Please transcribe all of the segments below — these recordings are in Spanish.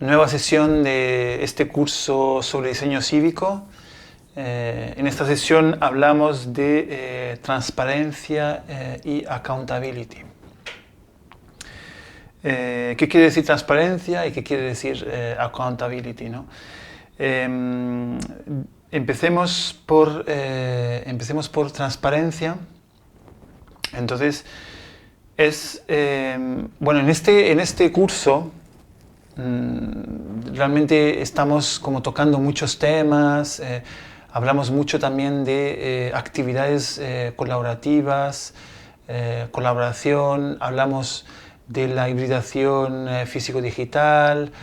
Nueva sesión de este curso sobre diseño cívico. En esta sesión hablamos de transparencia y accountability. ¿Qué quiere decir transparencia y qué quiere decir accountability, ¿no? Empecemos por transparencia. Entonces, bueno, en este curso realmente estamos como tocando muchos temas, hablamos mucho también de actividades colaborativas, colaboración, hablamos de la hibridación físico-digital,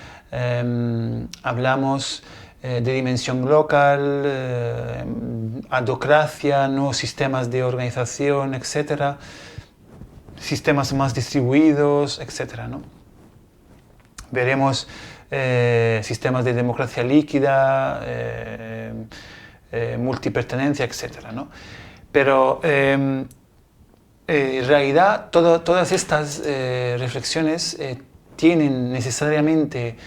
hablamos de dimensión local, adocracia, nuevos sistemas de organización, etcétera, sistemas más distribuidos, etcétera, ¿no? Veremos sistemas de democracia líquida, multipertenencia, etcétera, ¿no? Pero en realidad todas estas reflexiones tienen necesariamente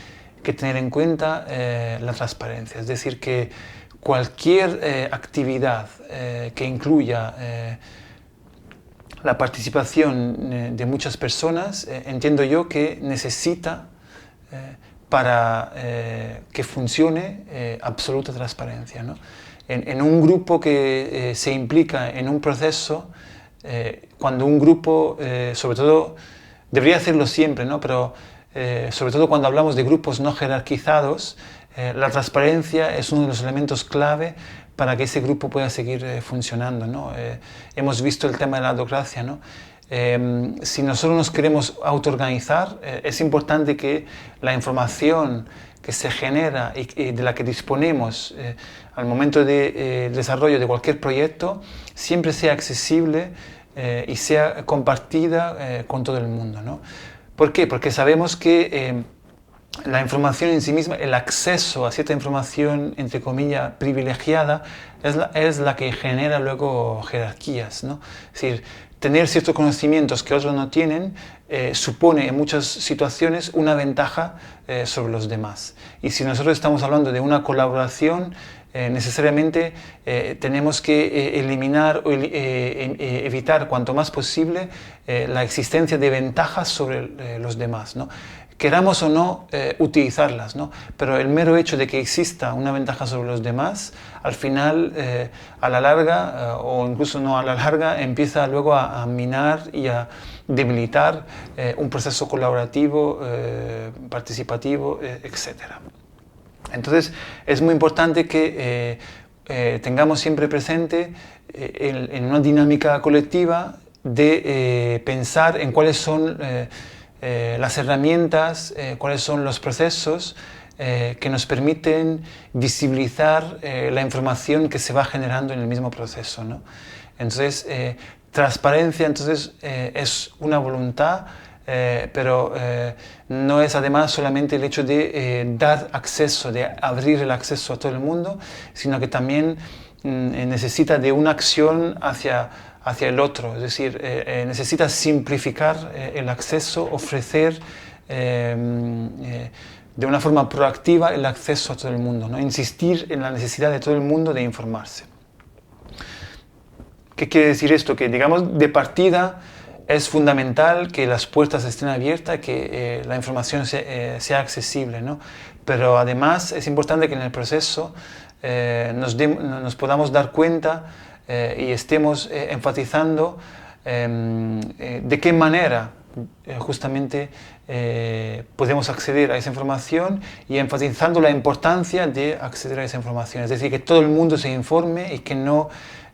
que tener en cuenta la transparencia, es decir, que cualquier actividad que incluya la participación de muchas personas, entiendo yo que necesita para que funcione absoluta transparencia, ¿no? En un grupo que se implica en un proceso, cuando un grupo, sobre todo, debería hacerlo siempre, ¿no? Pero sobre todo cuando hablamos de grupos no jerarquizados, la transparencia es uno de los elementos clave para que ese grupo pueda seguir funcionando, ¿no? Hemos visto el tema de la autocracia, ¿no? Si nosotros nos queremos autoorganizar, es importante que la información que se genera y de la que disponemos al momento del desarrollo de cualquier proyecto siempre sea accesible y sea compartida con todo el mundo, ¿no? ¿Por qué? Porque sabemos que la información en sí misma, el acceso a cierta información, entre comillas, privilegiada, es la que genera luego jerarquías, ¿no? Es decir, tener ciertos conocimientos que otros no tienen supone en muchas situaciones una ventaja sobre los demás. Y si nosotros estamos hablando de una colaboración, necesariamente tenemos que eliminar o evitar cuanto más posible la existencia de ventajas sobre los demás, ¿no? Queramos o no utilizarlas, ¿no? Pero el mero hecho de que exista una ventaja sobre los demás, al final, a la larga, o incluso no a la larga, empieza luego a minar y a debilitar un proceso colaborativo, participativo, etc. Entonces, es muy importante que tengamos siempre presente en una dinámica colectiva de pensar en cuáles son las herramientas, cuáles son los procesos que nos permiten visibilizar la información que se va generando en el mismo proceso, ¿no? Entonces, transparencia es una voluntad, pero no es además solamente el hecho de dar acceso, de abrir el acceso a todo el mundo, sino que también necesita de una acción hacia el otro, es decir, necesita simplificar el acceso, ofrecer de una forma proactiva el acceso a todo el mundo, ¿no? Insistir en la necesidad de todo el mundo de informarse. ¿Qué quiere decir esto? Que, digamos, de partida es fundamental que las puertas estén abiertas, que la información sea accesible, ¿no? Pero además es importante que en el proceso nos podamos dar cuenta y estemos enfatizando de qué manera justamente podemos acceder a esa información y enfatizando la importancia de acceder a esa información. Es decir, que todo el mundo se informe y que no,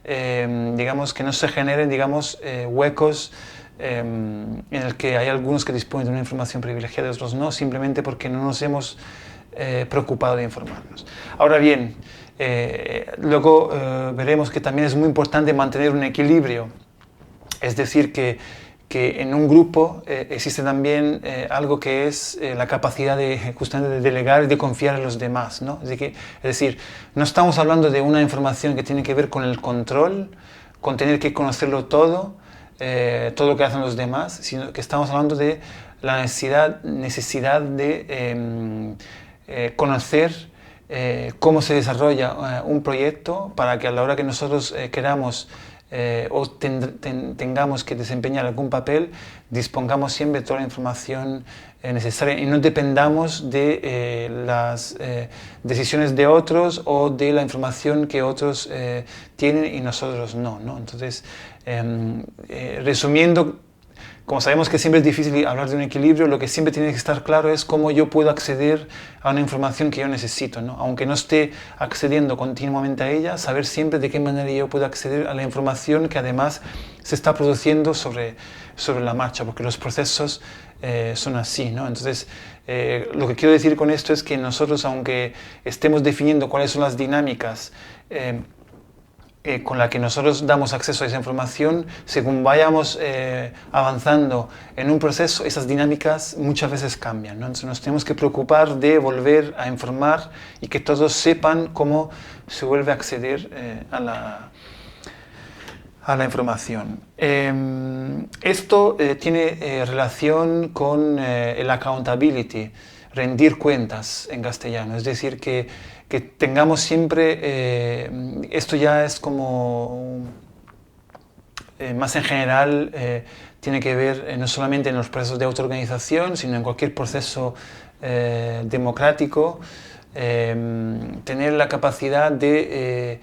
digamos, que no se generen, digamos, huecos en el que hay algunos que disponen de una información privilegiada y otros no, simplemente porque no nos hemos preocupado de informarnos. Ahora bien, luego veremos que también es muy importante mantener un equilibrio, es decir, que en un grupo existe también algo que es la capacidad justamente de delegar y de confiar en los demás, ¿no? Es decir, no estamos hablando de una información que tiene que ver con el control, con tener que conocerlo todo lo que hacen los demás, sino que estamos hablando de la necesidad de conocer cómo se desarrolla un proyecto para que a la hora que nosotros queramos o tengamos que desempeñar algún papel, dispongamos siempre de toda la información necesaria y no dependamos de las decisiones de otros o de la información que otros tienen y nosotros no. Entonces, resumiendo, como sabemos que siempre es difícil hablar de un equilibrio, lo que siempre tiene que estar claro es cómo yo puedo acceder a una información que yo necesito, ¿no? Aunque no esté accediendo continuamente a ella, saber siempre de qué manera yo puedo acceder a la información que además se está produciendo sobre la marcha, porque los procesos son así, ¿no? Entonces, lo que quiero decir con esto es que nosotros, aunque estemos definiendo cuáles son las dinámicas con la que nosotros damos acceso a esa información, según vayamos avanzando en un proceso, esas dinámicas muchas veces cambian, ¿no? Entonces nos tenemos que preocupar de volver a informar y que todos sepan cómo se vuelve a acceder a la información. Esto tiene relación con el accountability, rendir cuentas en castellano, es decir, que tengamos siempre, esto ya es como más en general, tiene que ver no solamente en los procesos de autoorganización, sino en cualquier proceso democrático, tener la capacidad de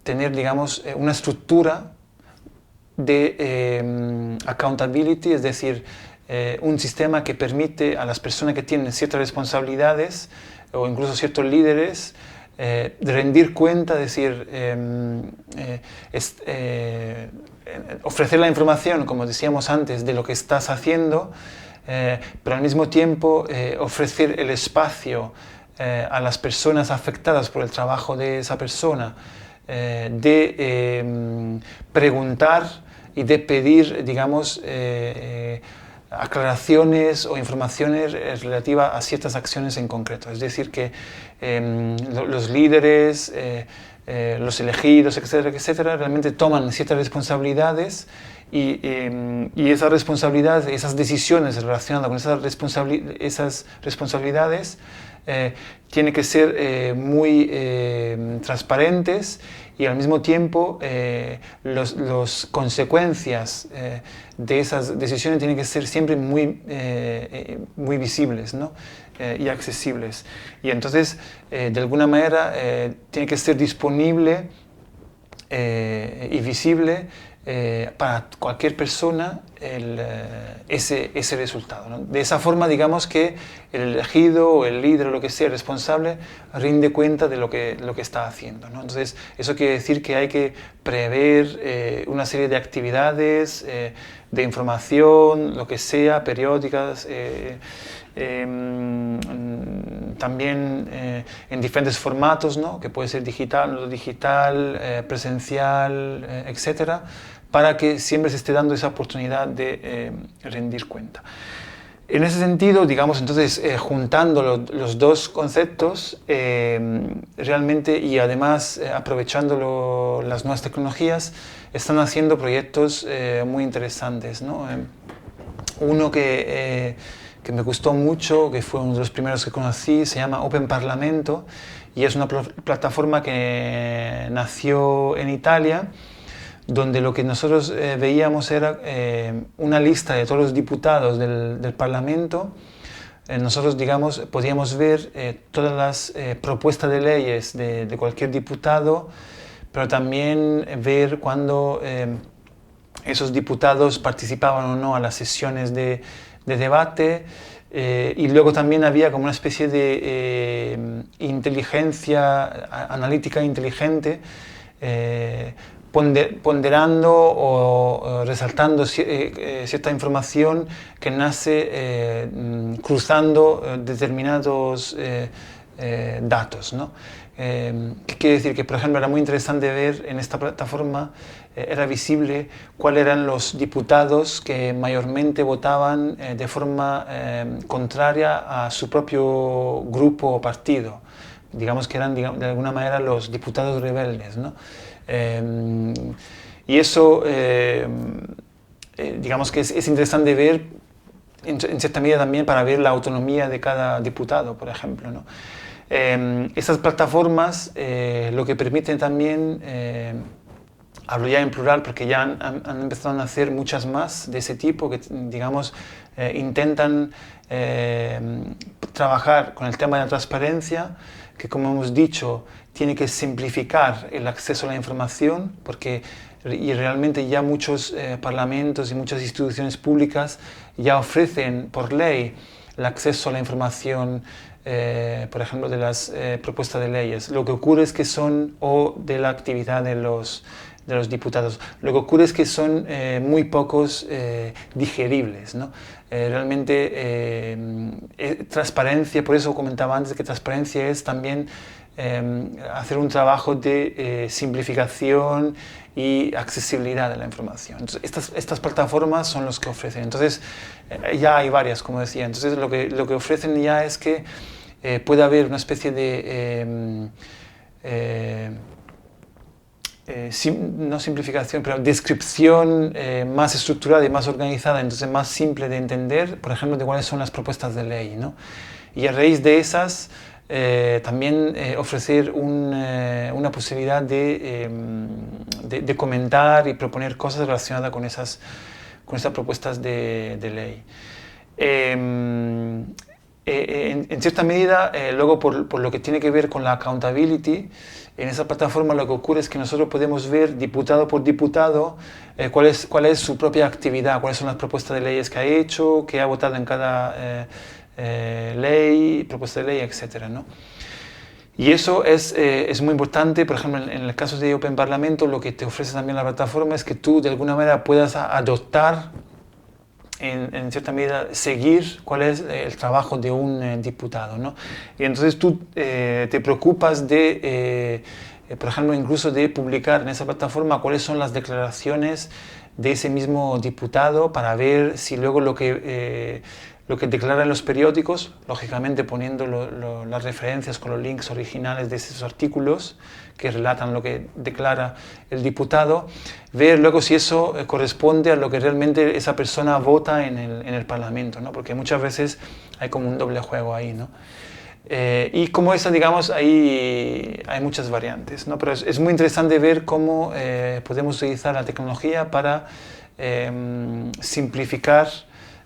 tener, digamos, una estructura de accountability, es decir, un sistema que permite a las personas que tienen ciertas responsabilidades o incluso ciertos líderes rendir cuenta, es decir, ofrecer la información, como decíamos antes, de lo que estás haciendo, pero al mismo tiempo ofrecer el espacio a las personas afectadas por el trabajo de esa persona, de preguntar y de pedir, digamos, aclaraciones o informaciones relativas a ciertas acciones en concreto. Es decir, que los líderes, los elegidos, etcétera, etcétera, realmente toman ciertas responsabilidades y esas responsabilidades, esas decisiones relacionadas con esas responsabilidades tienen que ser muy transparentes y al mismo tiempo las consecuencias de esas decisiones tienen que ser siempre muy visibles, ¿no? Y accesibles. Y entonces, de alguna manera, tiene que ser disponible y visible para cualquier persona ese resultado, ¿no? De esa forma, digamos que el elegido o el líder o lo que sea, el responsable, rinde cuenta de lo que está haciendo, ¿no? Entonces, eso quiere decir que hay que prever una serie de actividades, de información, lo que sea, periódicas, también en diferentes formatos, ¿no? Que puede ser digital, no digital, presencial, etcétera, para que siempre se esté dando esa oportunidad de rendir cuenta. En ese sentido, digamos, entonces, juntando los dos conceptos, realmente, y además aprovechando las nuevas tecnologías, están haciendo proyectos muy interesantes, ¿no? Uno que me gustó mucho, que fue uno de los primeros que conocí, se llama Open Parlamento, y es una plataforma que nació en Italia, donde lo que nosotros veíamos era una lista de todos los diputados del Parlamento. Nosotros, digamos, podíamos ver todas las propuestas de leyes de cualquier diputado, pero también ver cuando esos diputados participaban o no a las sesiones de debate, y luego también había como una especie de inteligencia analítica inteligente, ponderando o resaltando cierta información que nace cruzando determinados datos, ¿no? ¿Qué quiere decir? Que, por ejemplo, era muy interesante ver en esta plataforma, era visible cuáles eran los diputados que mayormente votaban de forma contraria a su propio grupo o partido. Digamos que eran, de alguna manera, los diputados rebeldes, ¿no? Y eso, digamos que es interesante ver en cierta medida también para ver la autonomía de cada diputado, por ejemplo, ¿no? Estas plataformas lo que permiten también, hablo ya en plural porque ya han empezado a hacer muchas más de ese tipo que, digamos, intentan trabajar con el tema de la transparencia, que como hemos dicho, tiene que simplificar el acceso a la información, porque y realmente ya muchos parlamentos y muchas instituciones públicas ya ofrecen por ley el acceso a la información, por ejemplo, de las propuestas de leyes. Lo que ocurre es que son, o de la actividad de los diputados. Lo que ocurre es que son muy pocos digeribles, ¿no? Realmente transparencia, por eso comentaba antes que transparencia es también hacer un trabajo de simplificación y accesibilidad de la información. Entonces, estas plataformas son los que ofrecen. Entonces, ya hay varias, como decía. Entonces, lo que ofrecen ya es que puede haber una especie de no simplificación, pero descripción más estructurada y más organizada, entonces más simple de entender, por ejemplo, de cuáles son las propuestas de ley, ¿no? Y a raíz de esas, también ofrecer una posibilidad de comentar y proponer cosas relacionadas con estas propuestas de ley. En cierta medida, luego por lo que tiene que ver con la accountability, en esa plataforma lo que ocurre es que nosotros podemos ver diputado por diputado cuál es su propia actividad, cuáles son las propuestas de leyes que ha hecho, qué ha votado en cada ley, propuesta de ley, etc., ¿no? Y eso es muy importante. Por ejemplo, en el caso de Open Parlamento, lo que te ofrece también la plataforma es que tú de alguna manera puedas adoptar, en cierta medida, seguir cuál es el trabajo de un diputado, ¿no? Y entonces tú te preocupas de, por ejemplo, incluso de publicar en esa plataforma cuáles son las declaraciones de ese mismo diputado para ver si luego lo que declara en los periódicos, lógicamente poniendo las referencias con los links originales de esos artículos que relatan lo que declara el diputado, ver luego si eso corresponde a lo que realmente esa persona vota en el Parlamento, ¿no? Porque muchas veces hay como un doble juego ahí, ¿no? Y como esa, digamos, hay muchas variantes, ¿no? Pero es muy interesante ver cómo podemos utilizar la tecnología para simplificar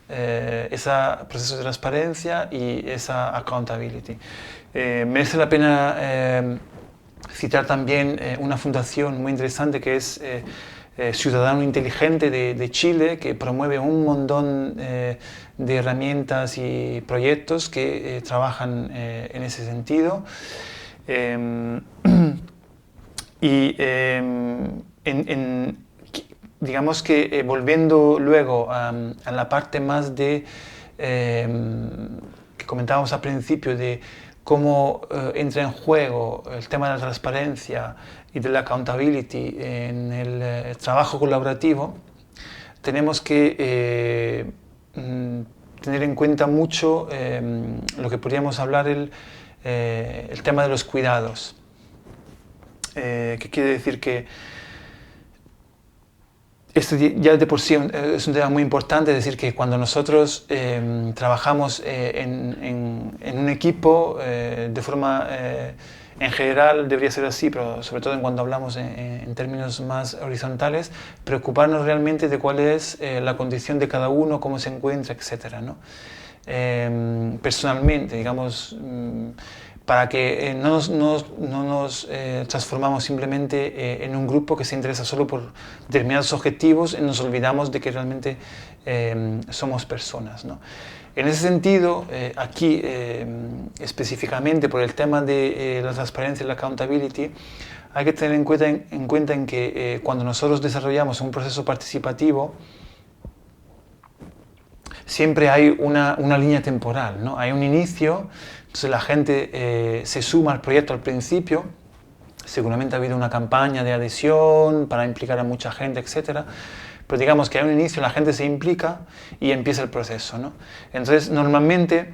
ese proceso de transparencia y esa accountability. Merece la pena citar también una fundación muy interesante que es Ciudadano Inteligente de Chile, que promueve un montón de herramientas y proyectos que trabajan en ese sentido. Digamos que volviendo luego a la parte más de que comentábamos al principio de cómo entra en juego el tema de la transparencia y de la accountability en el trabajo colaborativo, tenemos que tener en cuenta mucho lo que podríamos hablar el tema de los cuidados. ¿Qué quiere decir? Que esto ya de por sí es un tema muy importante, es decir, que cuando nosotros trabajamos en un equipo, de forma, en general debería ser así, pero sobre todo cuando hablamos en términos más horizontales, preocuparnos realmente de cuál es la condición de cada uno, cómo se encuentra, etcétera, ¿no? Personalmente, digamos, para que no nos transformamos simplemente en un grupo que se interesa solo por determinados objetivos y nos olvidamos de que realmente somos personas, ¿no? En ese sentido, aquí específicamente por el tema de la transparencia y la accountability, hay que tener en cuenta que cuando nosotros desarrollamos un proceso participativo, siempre hay una línea temporal, ¿no? Hay un inicio. Entonces la gente se suma al proyecto al principio, seguramente ha habido una campaña de adhesión para implicar a mucha gente, etc. Pero digamos que hay un inicio, la gente se implica y empieza el proceso, ¿no? Entonces normalmente,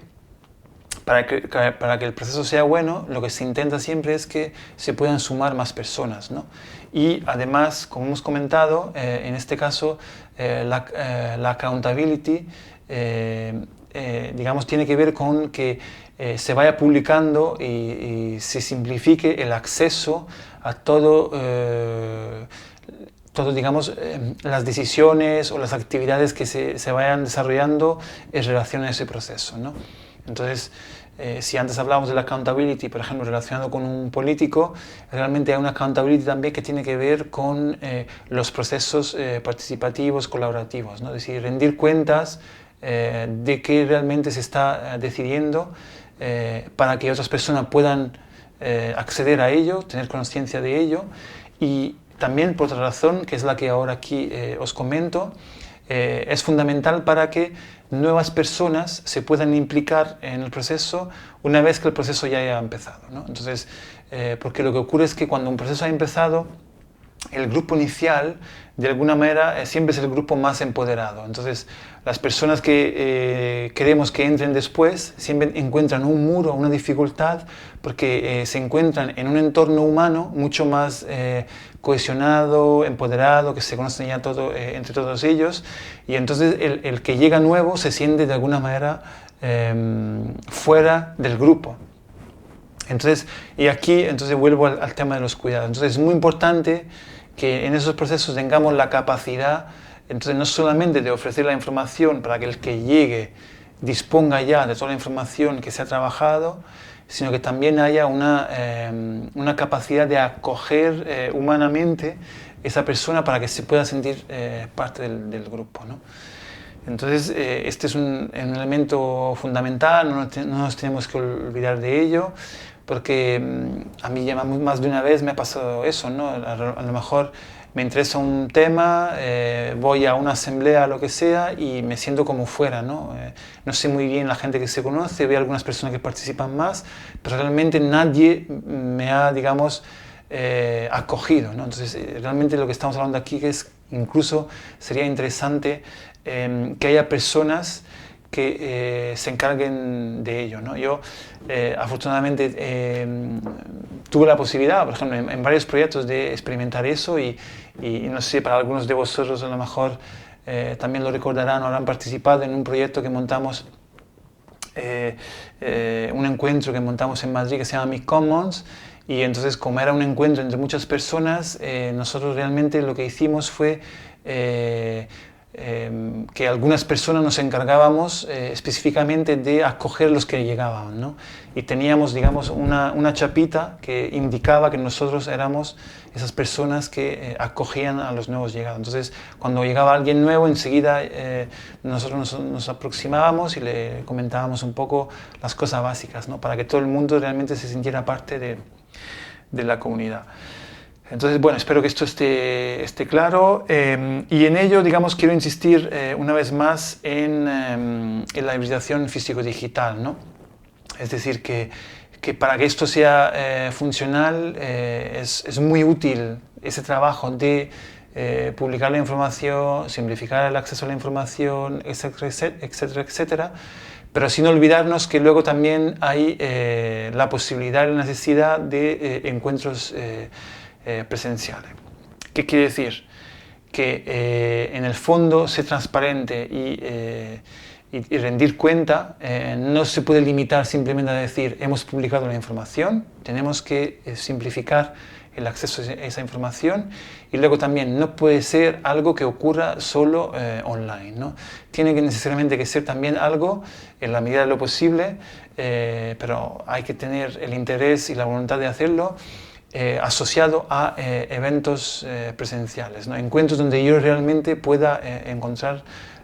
para que el proceso sea bueno, lo que se intenta siempre es que se puedan sumar más personas, ¿no? Y además, como hemos comentado, en este caso la accountability digamos, tiene que ver con que se vaya publicando y se simplifique el acceso a todo, digamos, las decisiones o las actividades que se vayan desarrollando en relación a ese proceso, ¿no? Entonces, si antes hablábamos de la accountability, por ejemplo, relacionado con un político, realmente hay una accountability también que tiene que ver con los procesos participativos, colaborativos, ¿no? Es decir, rendir cuentas de qué realmente se está decidiendo para que otras personas puedan acceder a ello, tener conciencia de ello. Y también, por otra razón, que es la que ahora aquí os comento, es fundamental para que nuevas personas se puedan implicar en el proceso una vez que el proceso ya haya empezado, ¿no? Entonces, porque lo que ocurre es que cuando un proceso ha empezado, el grupo inicial, de alguna manera, siempre es el grupo más empoderado. Entonces, las personas que queremos que entren después siempre encuentran un muro, una dificultad, porque se encuentran en un entorno humano mucho más cohesionado, empoderado, que se conocen ya entre todos ellos, y entonces el que llega nuevo se siente de alguna manera fuera del grupo. Entonces, y aquí vuelvo al tema de los cuidados. Entonces es muy importante que en esos procesos tengamos la capacidad, entonces no solamente de ofrecer la información para que el que llegue disponga ya de toda la información que se ha trabajado, sino que también haya una capacidad de acoger humanamente esa persona para que se pueda sentir parte del grupo, ¿no? Entonces, este es un elemento fundamental, no nos tenemos que olvidar de ello, porque a mí ya más de una vez me ha pasado eso, ¿no? A lo mejor me interesa un tema, voy a una asamblea, lo que sea, y me siento como fuera, ¿no? No sé muy bien la gente que se conoce, veo algunas personas que participan más, pero realmente nadie me ha, digamos, acogido, ¿no? Entonces, realmente lo que estamos hablando aquí que es incluso sería interesante que haya personas que se encarguen de ello, ¿no? Yo, afortunadamente, tuve la posibilidad, por ejemplo, en varios proyectos de experimentar eso y no sé, para algunos de vosotros a lo mejor también lo recordarán o habrán participado en un proyecto que montamos, un encuentro que montamos en Madrid que se llama Mid Commons, y entonces como era un encuentro entre muchas personas, nosotros realmente lo que hicimos fue que algunas personas nos encargábamos específicamente de acoger los que llegaban, ¿no? Y teníamos, digamos, una chapita que indicaba que nosotros éramos esas personas que acogían a los nuevos llegados. Entonces, cuando llegaba alguien nuevo, enseguida nosotros nos aproximábamos y le comentábamos un poco las cosas básicas, ¿no? Para que todo el mundo realmente se sintiera parte de la comunidad. Entonces, bueno, espero que esto esté claro, y en ello, digamos, quiero insistir una vez más en la hibridación físico-digital, ¿no? Es decir, que para que esto sea funcional es muy útil ese trabajo de publicar la información, simplificar el acceso a la información, etcétera, etcétera, etcétera, pero sin olvidarnos que luego también hay la posibilidad y la necesidad de encuentros presenciales. ¿Qué quiere decir? Que en el fondo ser transparente y rendir cuenta no se puede limitar simplemente a decir hemos publicado la información, tenemos que simplificar el acceso a esa información, y luego también no puede ser algo que ocurra solo online, ¿no? Tiene que necesariamente que ser también algo en la medida de lo posible, pero hay que tener el interés y la voluntad de hacerlo asociado a eventos presenciales, ¿no? Encuentros donde yo realmente pueda encontrar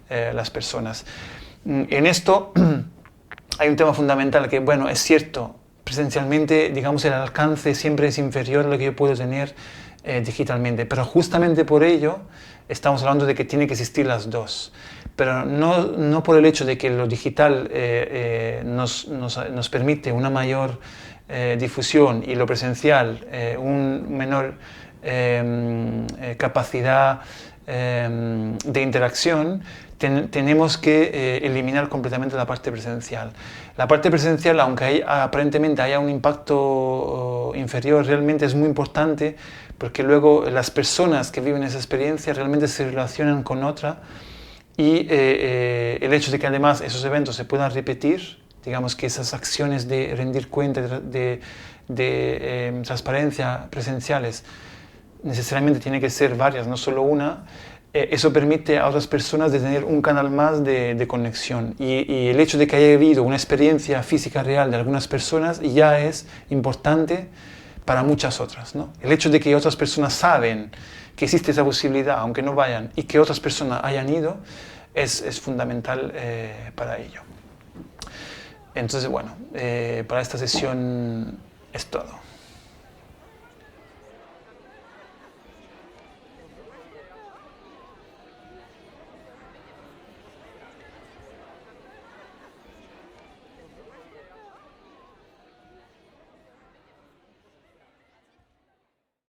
las personas. En esto hay un tema fundamental que, bueno, es cierto, presencialmente, digamos, el alcance siempre es inferior a lo que yo puedo tener digitalmente, pero justamente por ello estamos hablando de que tiene que existir las dos, pero no por el hecho de que lo digital nos permite una mayor difusión y lo presencial un menor capacidad de interacción, tenemos que eliminar completamente la parte presencial. La parte presencial, aunque aparentemente haya un impacto inferior, realmente es muy importante, porque luego las personas que viven esa experiencia realmente se relacionan con otra y el hecho de que además esos eventos se puedan repetir, digamos que esas acciones de rendir cuenta, de transparencia presenciales, necesariamente tiene que ser varias, no solo una. Eso permite a otras personas de tener un canal más de conexión, y el hecho de que haya habido una experiencia física real de algunas personas ya es importante para muchas otras, ¿no? El hecho de que otras personas saben que existe esa posibilidad, aunque no vayan, y que otras personas hayan ido, es fundamental para ello. Entonces, bueno, para esta sesión es todo.